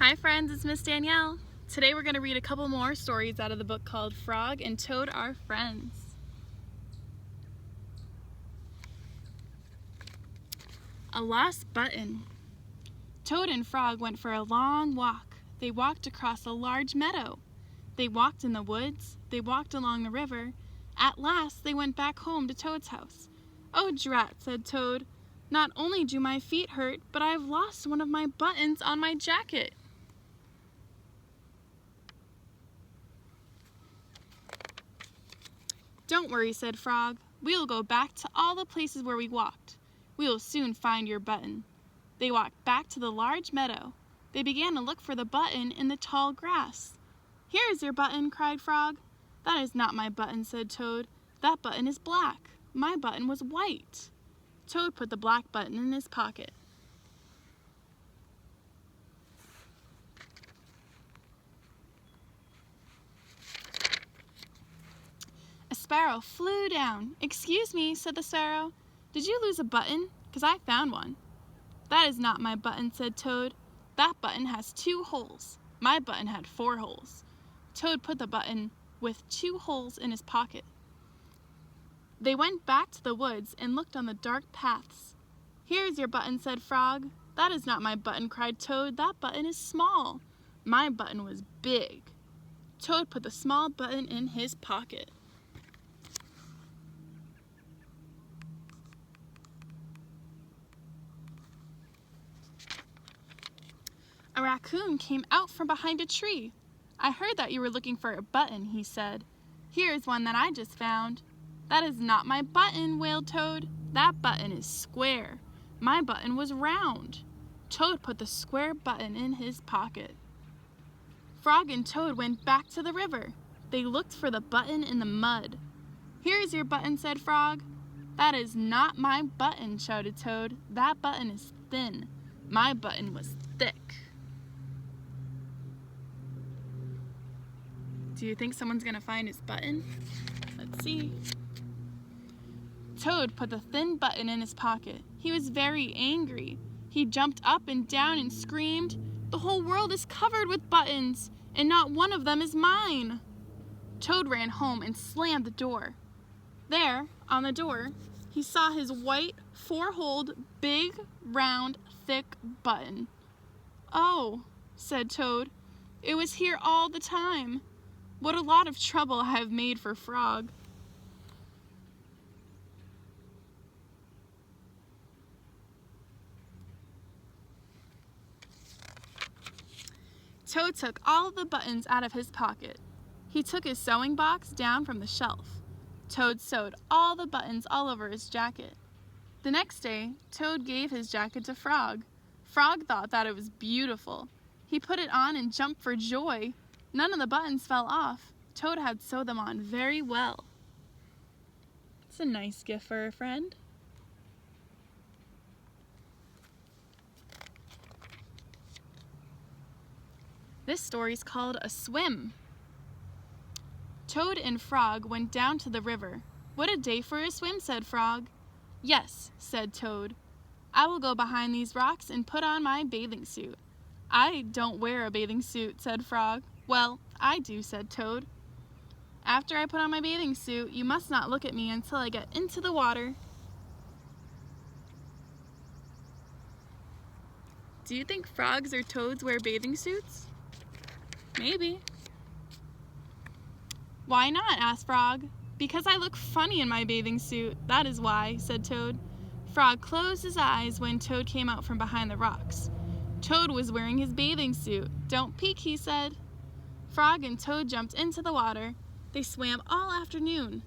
Hi friends, it's Miss Danielle. Today we're going to read a couple more stories out of the book called Frog and Toad Are Friends. A Lost Button. Toad and Frog went for a long walk. They walked across a large meadow. They walked in the woods. They walked along the river. At last they went back home to Toad's house. "Oh, drat," said Toad. "Not only do my feet hurt, but I have lost one of my buttons on my jacket." "Don't worry," said Frog. "We will go back to all the places where we walked. We will soon find your button." They walked back to the large meadow. They began to look for the button in the tall grass. "Here is your button," cried Frog. "That is not my button," said Toad. "That button is black. My button was white." Toad put the black button in his pocket. A sparrow flew down. "Excuse me," said the sparrow. "Did you lose a button? 'Cause I found one." "That is not my button," said Toad. "That button has 2 holes. My button had 4 holes." Toad put the button with 2 holes in his pocket. They went back to the woods and looked on the dark paths. "Here is your button," said Frog. "That is not my button," cried Toad. "That button is small. My button was big." Toad put the small button in his pocket. A raccoon came out from behind a tree. "I heard that you were looking for a button," he said. "Here is one that I just found." "That is not my button," wailed Toad. "That button is square. My button was round." Toad put the square button in his pocket. Frog and Toad went back to the river. They looked for the button in the mud. "Here is your button," said Frog. "That is not my button," shouted Toad. "That button is thin. My button was thick." Do you think someone's gonna find his button? Let's see. Toad put the thin button in his pocket. He was very angry. He jumped up and down and screamed, "The whole world is covered with buttons, and not one of them is mine." Toad ran home and slammed the door. There, on the door, he saw his white, 4-holed, big, round, thick button. "Oh," said Toad, "it was here all the time. What a lot of trouble I have made for Frog." Toad took all of the buttons out of his pocket. He took his sewing box down from the shelf. Toad sewed all the buttons all over his jacket. The next day, Toad gave his jacket to Frog. Frog thought that it was beautiful. He put it on and jumped for joy. None of the buttons fell off. Toad had sewed them on very well. It's a nice gift for a friend. This story's called A Swim. Toad and Frog went down to the river. "What a day for a swim," said Frog. "Yes," said Toad. "I will go behind these rocks and put on my bathing suit." "I don't wear a bathing suit," said Frog. "Well, I do," said Toad. "After I put on my bathing suit, you must not look at me until I get into the water." Do you think frogs or toads wear bathing suits? Maybe. "Why not?" asked Frog. "Because I look funny in my bathing suit, that is why," said Toad. Frog closed his eyes when Toad came out from behind the rocks. Toad was wearing his bathing suit. "Don't peek," he said. Frog and Toad jumped into the water. They swam all afternoon.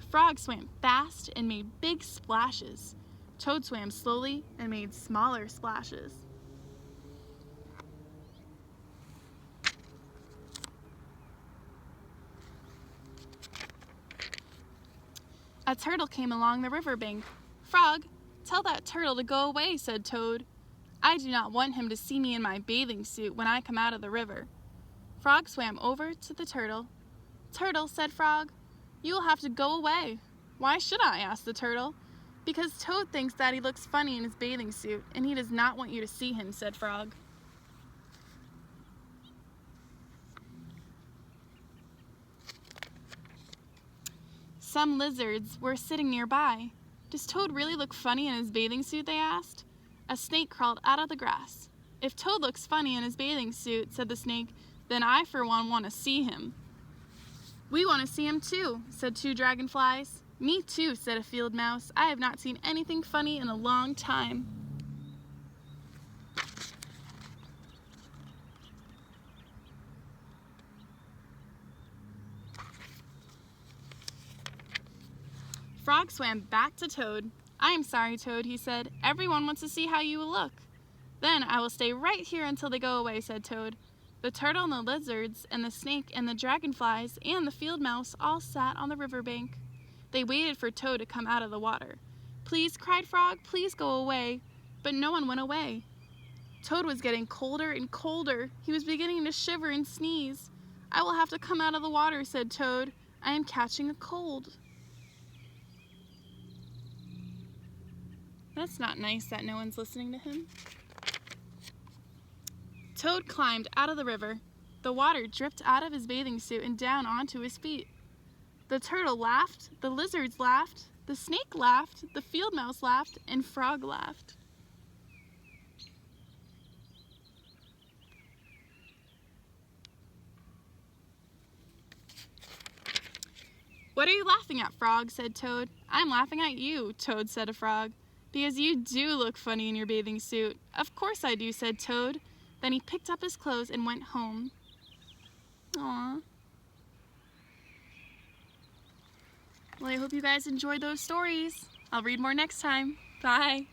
Frog swam fast and made big splashes. Toad swam slowly and made smaller splashes. A turtle came along the riverbank. "Frog, tell that turtle to go away," said Toad. "I do not want him to see me in my bathing suit when I come out of the river." Frog swam over to the turtle. "Turtle," said Frog, "you will have to go away." "Why should I?" asked the turtle. "Because Toad thinks that he looks funny in his bathing suit, and he does not want you to see him," said Frog. Some lizards were sitting nearby. Does Toad really look funny in his bathing suit, they asked. A snake crawled out of the grass. If Toad looks funny in his bathing suit, said the snake, then I for one want to see him. We want to see him too, said two dragonflies. Me too, said a field mouse. I have not seen anything funny in a long time. Frog swam back to Toad. I am sorry, Toad, he said. Everyone wants to see how you look. Then I will stay right here until they go away, said Toad. The turtle and the lizards and the snake and the dragonflies and the field mouse all sat on the riverbank. They waited for Toad to come out of the water. Please, cried Frog, please go away. But no one went away. Toad was getting colder and colder. He was beginning to shiver and sneeze. I will have to come out of the water, said Toad. I am catching a cold. That's not nice that no one's listening to him. Toad climbed out of the river. The water dripped out of his bathing suit and down onto his feet. The turtle laughed, the lizards laughed, the snake laughed, the field mouse laughed, and Frog laughed. What are you laughing at, Frog? Said Toad. I'm laughing at you, Toad said to Frog. Because you do look funny in your bathing suit. Of course I do, said Toad. Then he picked up his clothes and went home. Aww. Well, I hope you guys enjoyed those stories. I'll read more next time. Bye.